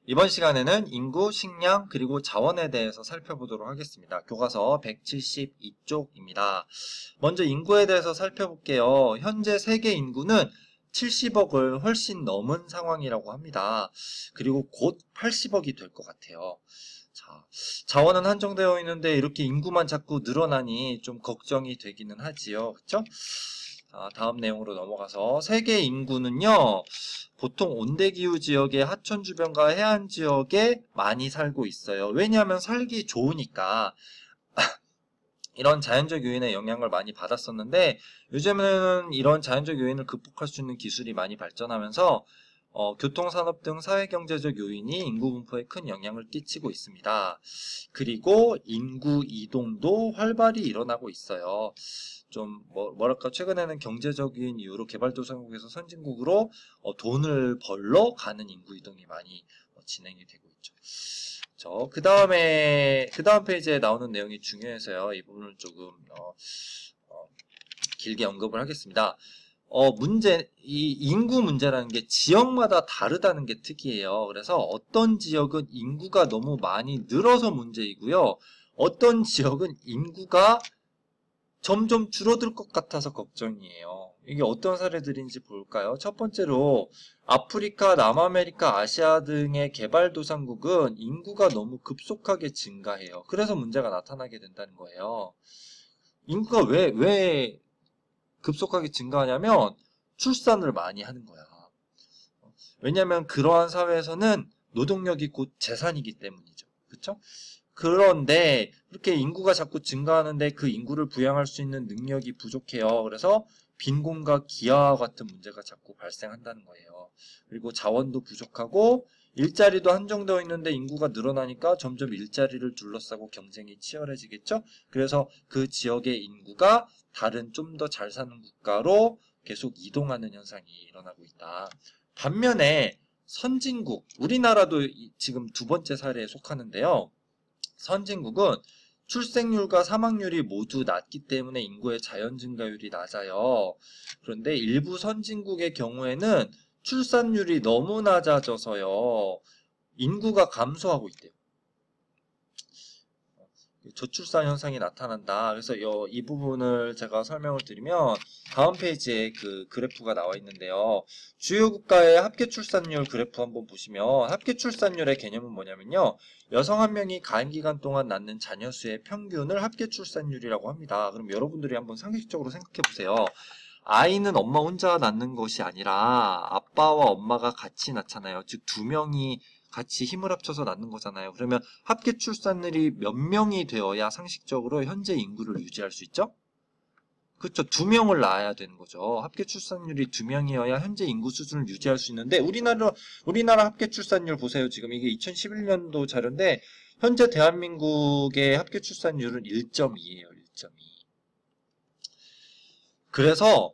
이번 시간에는 인구, 식량, 그리고 자원에 대해서 살펴보도록 하겠습니다. 교과서 172쪽입니다. 먼저 인구에 대해서 살펴볼게요. 현재 세계 인구는 70억을 훨씬 넘은 상황이라고 합니다. 그리고 곧 80억이 될 것 같아요. 자, 자원은 한정되어 있는데 이렇게 인구만 자꾸 늘어나니 좀 걱정이 되기는 하지요. 그쵸? 자, 다음 내용으로 넘어가서 세계 인구는요. 보통 온대기후 지역의 하천 주변과 해안 지역에 많이 살고 있어요. 왜냐하면 살기 좋으니까 이런 자연적 요인의 영향을 많이 받았었는데 요즘에는 이런 자연적 요인을 극복할 수 있는 기술이 많이 발전하면서 교통산업 등 사회경제적 요인이 인구 분포에 큰 영향을 끼치고 있습니다. 그리고 인구 이동도 활발히 일어나고 있어요. 좀 뭐랄까 최근에는 경제적인 이유로 개발도상국에서 선진국으로 돈을 벌러 가는 인구 이동이 많이 진행이 되고 있죠. 그 다음 페이지에 나오는 내용이 중요해서요. 이 부분을 조금 길게 언급을 하겠습니다. 이 인구 문제라는 게 지역마다 다르다는 게 특이해요. 그래서 어떤 지역은 인구가 너무 많이 늘어서 문제이고요. 어떤 지역은 인구가 점점 줄어들 것 같아서 걱정이에요. 이게 어떤 사례들인지 볼까요? 첫 번째로 아프리카, 남아메리카, 아시아 등의 개발도상국은 인구가 너무 급속하게 증가해요. 그래서 문제가 나타나게 된다는 거예요. 인구가 왜 급속하게 증가하냐면 출산을 많이 하는 거야. 왜냐하면 그러한 사회에서는 노동력이 곧 재산이기 때문이죠. 그렇죠? 그런데 그렇게 인구가 자꾸 증가하는데 그 인구를 부양할 수 있는 능력이 부족해요. 그래서 빈곤과 기아와 같은 문제가 자꾸 발생한다는 거예요. 그리고 자원도 부족하고 일자리도 한정되어 있는데 인구가 늘어나니까 점점 일자리를 둘러싸고 경쟁이 치열해지겠죠? 그래서 그 지역의 인구가 다른 좀 더 잘 사는 국가로 계속 이동하는 현상이 일어나고 있다. 반면에 선진국, 우리나라도 지금 두 번째 사례에 속하는데요. 선진국은 출생률과 사망률이 모두 낮기 때문에 인구의 자연 증가율이 낮아요. 그런데 일부 선진국의 경우에는 출산율이 너무 낮아져서요. 인구가 감소하고 있대요. 저출산 현상이 나타난다. 그래서 이 부분을 제가 설명을 드리면 다음 페이지에 그 그래프가 나와 있는데요. 주요 국가의 합계 출산율 그래프 한번 보시면 합계 출산율의 개념은 뭐냐면요. 여성 한 명이 가임 기간 동안 낳는 자녀 수의 평균을 합계 출산율이라고 합니다. 그럼 여러분들이 한번 상식적으로 생각해 보세요. 아이는 엄마 혼자 낳는 것이 아니라 아빠와 엄마가 같이 낳잖아요. 즉 두 명이 같이 힘을 합쳐서 낳는 거잖아요. 그러면 합계 출산율이 몇 명이 되어야 상식적으로 현재 인구를 유지할 수 있죠? 그렇죠. 두 명을 낳아야 되는 거죠. 합계 출산율이 두 명이어야 현재 인구 수준을 유지할 수 있는데 우리나라 합계 출산율 보세요. 지금 이게 2011년도 자료인데 현재 대한민국의 합계 출산율은 1.2예요. 1.2. 그래서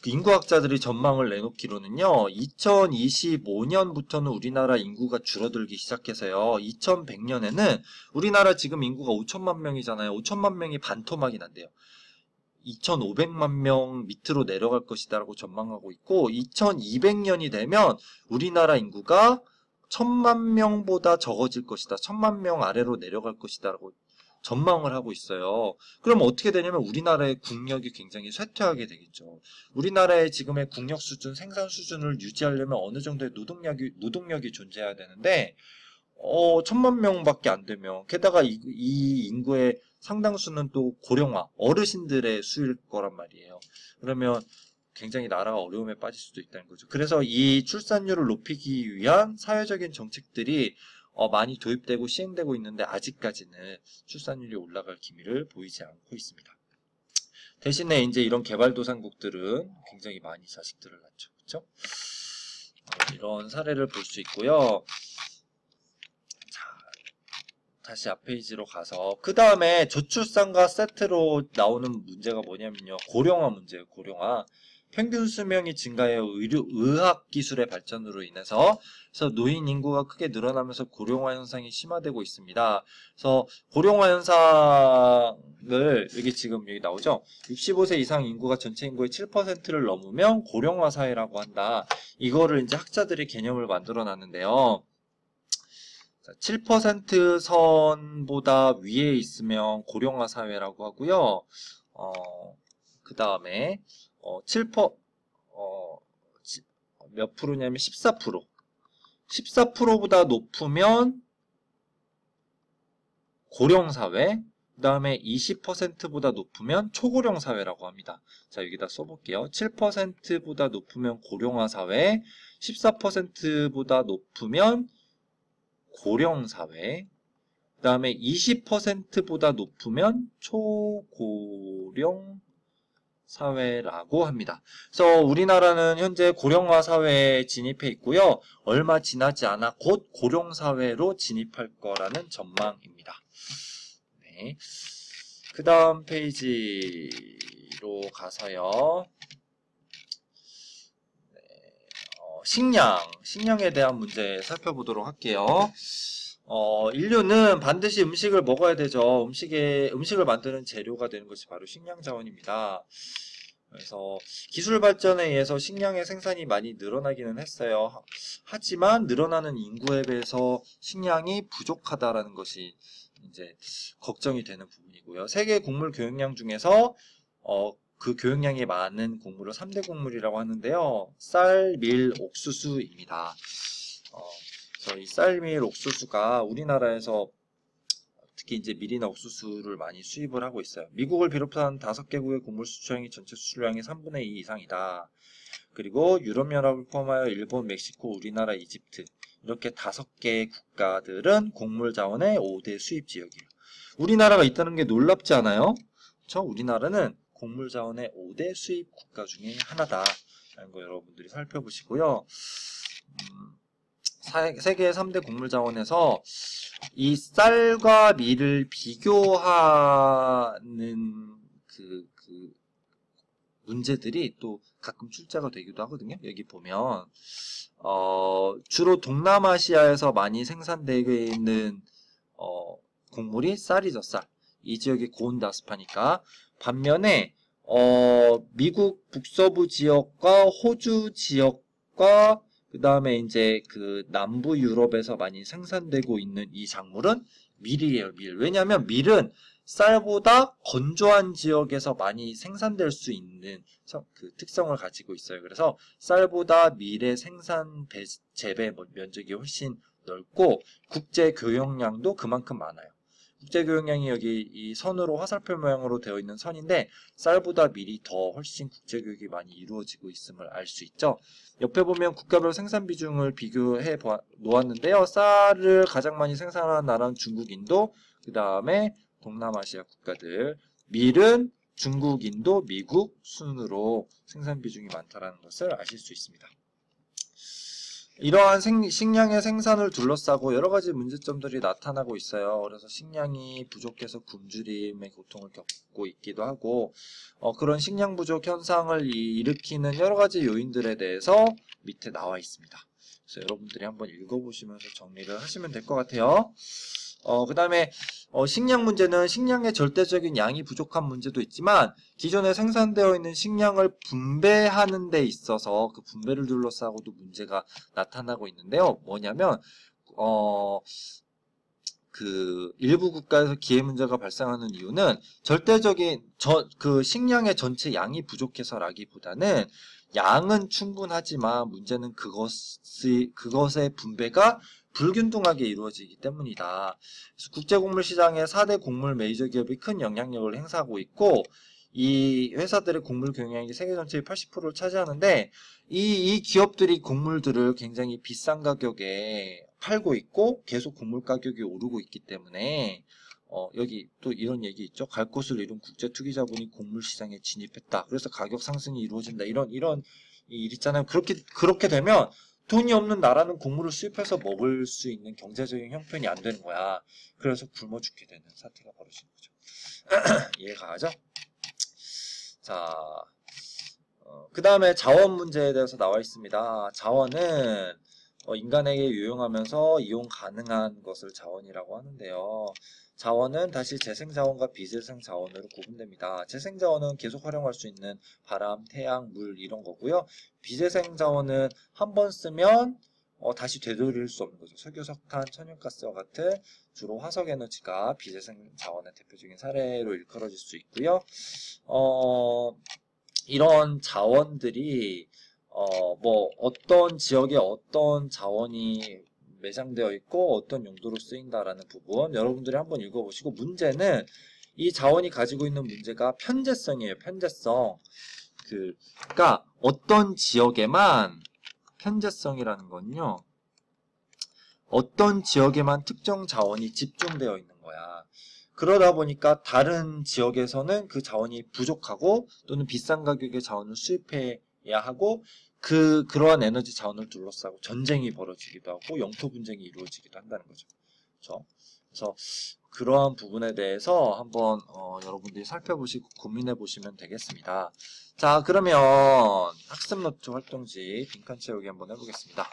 인구학자들이 전망을 내놓기로는요. 2025년부터는 우리나라 인구가 줄어들기 시작해서요. 2100년에는 우리나라 지금 인구가 5천만 명이잖아요. 5천만 명이 반토막이 난대요. 2500만 명 밑으로 내려갈 것이다라고 전망하고 있고 2200년이 되면 우리나라 인구가 1000만 명보다 적어질 것이다. 1000만 명 아래로 내려갈 것이다라고 전망을 하고 있어요. 그럼 어떻게 되냐면 우리나라의 국력이 굉장히 쇠퇴하게 되겠죠. 우리나라의 지금의 국력 수준, 생산 수준을 유지하려면 어느 정도의 노동력이 존재해야 되는데 1000만 명밖에 안 되면 게다가 이 인구의 상당수는 또 고령화, 어르신들의 수일 거란 말이에요. 그러면 굉장히 나라가 어려움에 빠질 수도 있다는 거죠. 그래서 이 출산율을 높이기 위한 사회적인 정책들이 많이 도입되고 시행되고 있는데 아직까지는 출산율이 올라갈 기미를 보이지 않고 있습니다. 대신에 이제 이런 개발도상국들은 굉장히 많이 자식들을 낳죠. 그렇죠? 이런 사례를 볼 수 있고요. 자, 다시 앞 페이지로 가서 그 다음에 저출산과 세트로 나오는 문제가 뭐냐면요. 고령화 문제예요. 고령화. 평균 수명이 증가해요. 의학 기술의 발전으로 인해서 그래서 노인 인구가 크게 늘어나면서 고령화 현상이 심화되고 있습니다. 그래서 고령화 현상을 여기 나오죠. 65세 이상 인구가 전체 인구의 7%를 넘으면 고령화 사회라고 한다. 이거를 이제 학자들이 개념을 만들어 놨는데요. 7% 선보다 위에 있으면 고령화 사회라고 하고요. 그 다음에 7%, 몇 프로냐면 14%. 14%보다 높으면 고령 사회, 그 다음에 20%보다 높으면 초고령 사회라고 합니다. 자, 여기다 써볼게요. 7%보다 높으면 고령화 사회, 14%보다 높으면 고령 사회, 그 다음에 20%보다 높으면 초고령 사회라고 합니다. 그래서 우리나라는 현재 고령화 사회에 진입해 있고요. 얼마 지나지 않아 곧 고령 사회로 진입할 거라는 전망입니다. 네. 그 다음 페이지로 가서요. 네. 식량에 대한 문제 살펴보도록 할게요. 인류는 반드시 음식을 먹어야 되죠. 음식을 만드는 재료가 되는 것이 바로 식량 자원입니다. 그래서 기술 발전에 의해서 식량의 생산이 많이 늘어나기는 했어요. 하지만 늘어나는 인구에 비해서 식량이 부족하다라는 것이 이제 걱정이 되는 부분이고요. 세계 곡물 교역량 중에서 그 교역량이 많은 곡물을 3대 곡물이라고 하는데요. 쌀, 밀, 옥수수입니다. 그래서 이 쌀, 밀, 옥수수가 우리나라에서 특히 이제 밀이나 옥수수를 많이 수입을 하고 있어요. 미국을 비롯한 5개국의 곡물 수출량이 전체 수출량의 3분의 2 이상이다. 그리고 유럽연합을 포함하여 일본, 멕시코, 우리나라, 이집트 이렇게 5개의 국가들은 곡물 자원의 5대 수입 지역이에요. 우리나라가 있다는 게 놀랍지 않아요? 그렇죠? 우리나라는 곡물 자원의 5대 수입 국가 중에 하나다라는 거 여러분들이 살펴보시고요. 세계 3대 곡물 자원에서 이 쌀과 밀을 비교하는 그 문제들이 또 가끔 출제가 되기도 하거든요. 여기 보면 주로 동남아시아에서 많이 생산되고 있는 곡물이 쌀이죠. 쌀. 이 지역이 고온 다습하니까. 반면에 미국 북서부 지역과 호주 지역과 그 다음에 이제 그 남부 유럽에서 많이 생산되고 있는 이 작물은 밀이에요, 밀. 왜냐하면 밀은 쌀보다 건조한 지역에서 많이 생산될 수 있는 그 특성을 가지고 있어요. 그래서 쌀보다 밀의 재배 면적이 훨씬 넓고 국제 교역량도 그만큼 많아요. 국제 교역량이 여기 이 선으로 화살표 모양으로 되어 있는 선인데 쌀보다 밀이 더 훨씬 국제 교역이 많이 이루어지고 있음을 알 수 있죠. 옆에 보면 국가별 생산 비중을 비교해 놓았는데요. 쌀을 가장 많이 생산하는 나라는 중국, 인도, 그 다음에 동남아시아 국가들. 밀은 중국, 인도, 미국 순으로 생산 비중이 많다는 것을 아실 수 있습니다. 이러한 식량의 생산을 둘러싸고 여러 가지 문제점들이 나타나고 있어요. 그래서 식량이 부족해서 굶주림의 고통을 겪고 있기도 하고 그런 식량 부족 현상을 일으키는 여러 가지 요인들에 대해서 밑에 나와 있습니다. 그래서 여러분들이 한번 읽어보시면서 정리를 하시면 될 것 같아요. 그 다음에 식량 문제는 식량의 절대적인 양이 부족한 문제도 있지만 기존에 생산되어 있는 식량을 분배하는 데 있어서 그 분배를 둘러싸고도 문제가 나타나고 있는데요. 뭐냐면 그 일부 국가에서 기회 문제가 발생하는 이유는 절대적인 그 식량의 전체 양이 부족해서라기보다는 양은 충분하지만 문제는 그것의 분배가 불균등하게 이루어지기 때문이다. 그래서 국제곡물 시장의 4대 곡물 메이저 기업이 큰 영향력을 행사하고 있고 이 회사들의 곡물 경영량이 세계 전체의 80%를 차지하는데 이 기업들이 곡물들을 굉장히 비싼 가격에 팔고 있고 계속 곡물 가격이 오르고 있기 때문에 여기 또 이런 얘기 있죠. 갈 곳을 잃은 국제 투기자본이 곡물 시장에 진입했다. 그래서 가격 상승이 이루어진다. 이런 일 있잖아요. 그렇게 되면 돈이 없는 나라는 곡물을 수입해서 먹을 수 있는 경제적인 형편이 안 되는 거야. 그래서 굶어 죽게 되는 사태가 벌어지는 거죠. 이해가 가죠? 자, 그 다음에 자원 문제에 대해서 나와 있습니다. 자원은 인간에게 유용하면서 이용 가능한 것을 자원이라고 하는데요. 자원은 다시 재생자원과 비재생자원으로 구분됩니다. 재생자원은 계속 활용할 수 있는 바람, 태양, 물 이런 거고요. 비재생자원은 한 번 쓰면 다시 되돌릴 수 없는 거죠. 석유, 석탄, 천연가스와 같은 주로 화석 에너지가 비재생 자원의 대표적인 사례로 일컬어질 수 있고요. 이런 자원들이 뭐 어떤 지역에 어떤 자원이 매장되어 있고 어떤 용도로 쓰인다라는 부분 여러분들이 한번 읽어보시고, 문제는 이 자원이 가지고 있는 문제가 편제성이에요. 편제성. 그러니까 어떤 지역에만, 편제성이라는 건요, 어떤 지역에만 특정 자원이 집중되어 있는 거야. 그러다 보니까 다른 지역에서는 그 자원이 부족하고 또는 비싼 가격의 자원을 수입해야 하고, 그러한 에너지 자원을 둘러싸고 전쟁이 벌어지기도 하고 영토 분쟁이 이루어지기도 한다는 거죠. 그렇죠? 그래서 그러한 부분에 대해서 한번 여러분들이 살펴보시고 고민해 보시면 되겠습니다. 자, 그러면 학습 노트 활동지 빈칸 채우기 한번 해보겠습니다.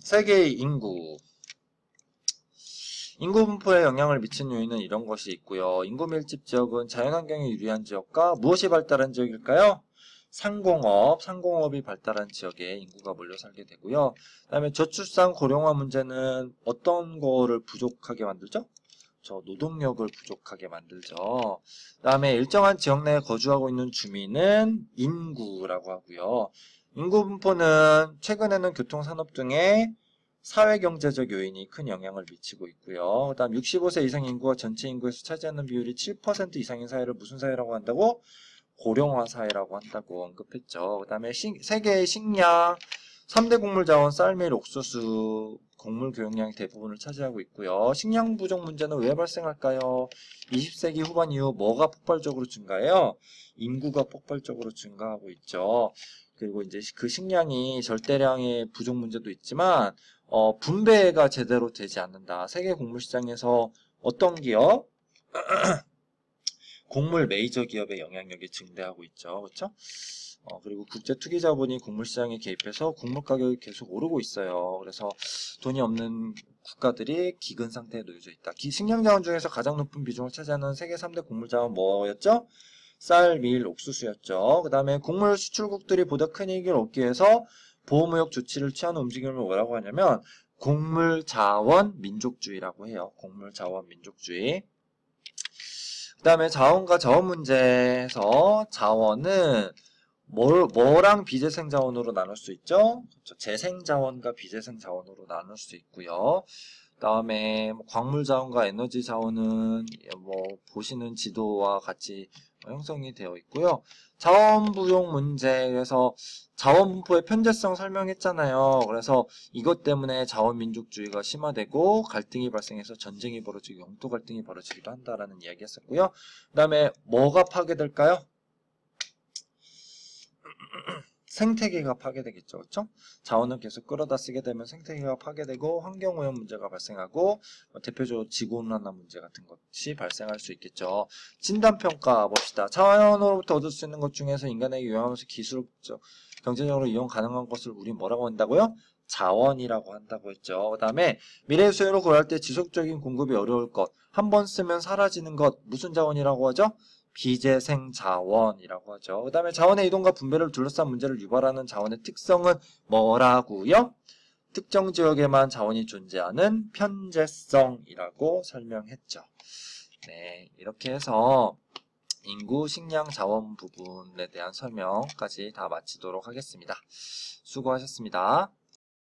세계의 인구 분포에 영향을 미치는 요인은 이런 것이 있고요. 인구 밀집 지역은 자연환경에 유리한 지역과 무엇이 발달한 지역일까요? 상공업이 발달한 지역에 인구가 몰려 살게 되고요. 그 다음에 저출산 고령화 문제는 어떤 거를 부족하게 만들죠? 노동력을 부족하게 만들죠. 그 다음에 일정한 지역 내에 거주하고 있는 주민은 인구라고 하고요. 인구 분포는 최근에는 교통산업 등의 사회경제적 요인이 큰 영향을 미치고 있고요. 그 다음 65세 이상 인구가 전체 인구에서 차지하는 비율이 7% 이상인 사회를 무슨 사회라고 한다고? 고령화 사회라고 한다고 언급했죠. 그 다음에 세계의 식량, 3대 곡물 자원, 쌀, 밀, 옥수수, 곡물 교역량이 대부분을 차지하고 있고요. 식량 부족 문제는 왜 발생할까요? 20세기 후반 이후 뭐가 폭발적으로 증가해요? 인구가 폭발적으로 증가하고 있죠. 그리고 이제 그 식량이 절대량의 부족 문제도 있지만 분배가 제대로 되지 않는다. 세계 곡물 시장에서 어떤 기업? 곡물 메이저 기업의 영향력이 증대하고 있죠. 그렇죠? 그리고 국제 투기 자본이 곡물 시장에 개입해서 곡물 가격이 계속 오르고 있어요. 그래서 돈이 없는 국가들이 기근 상태에 놓여져 있다. 식량 자원 중에서 가장 높은 비중을 차지하는 세계 3대 곡물 자원 뭐였죠? 쌀, 밀, 옥수수였죠. 그 다음에 곡물 수출국들이 보다 큰 이익을 얻기 위해서 보호무역 조치를 취하는 움직임을 뭐라고 하냐면 곡물 자원 민족주의라고 해요. 곡물 자원 민족주의. 그 다음에 자원과 자원 문제에서 자원은 뭐랑 비재생 자원으로 나눌 수 있죠? 그렇죠. 재생 자원과 비재생 자원으로 나눌 수 있고요. 그 다음에 광물 자원과 에너지 자원은 보시는 지도와 같이 형성이 되어 있고요. 자원 부족 문제에서 자원 분포의 편제성 설명했잖아요. 그래서 이것 때문에 자원 민족주의가 심화되고 갈등이 발생해서 전쟁이 벌어지고 영토 갈등이 벌어지기도 한다라는 이야기 했었고요. 그 다음에 뭐가 파괴될까요? 생태계가 파괴되겠죠. 그렇죠? 자원을 계속 끌어다 쓰게 되면 생태계가 파괴되고 환경오염 문제가 발생하고 대표적으로 지구온난화 문제 같은 것이 발생할 수 있겠죠. 진단평가 봅시다. 자연으로부터 얻을 수 있는 것 중에서 인간에게 유용하면서 기술적, 경제적으로 이용 가능한 것을 우리 뭐라고 한다고요? 자원이라고 한다고 했죠. 그 다음에 미래 수요를 구할 때 지속적인 공급이 어려울 것, 한번 쓰면 사라지는 것, 무슨 자원이라고 하죠? 비재생 자원이라고 하죠. 그 다음에 자원의 이동과 분배를 둘러싼 문제를 유발하는 자원의 특성은 뭐라고요? 특정 지역에만 자원이 존재하는 편제성이라고 설명했죠. 네, 이렇게 해서 인구, 식량, 자원 부분에 대한 설명까지 다 마치도록 하겠습니다. 수고하셨습니다.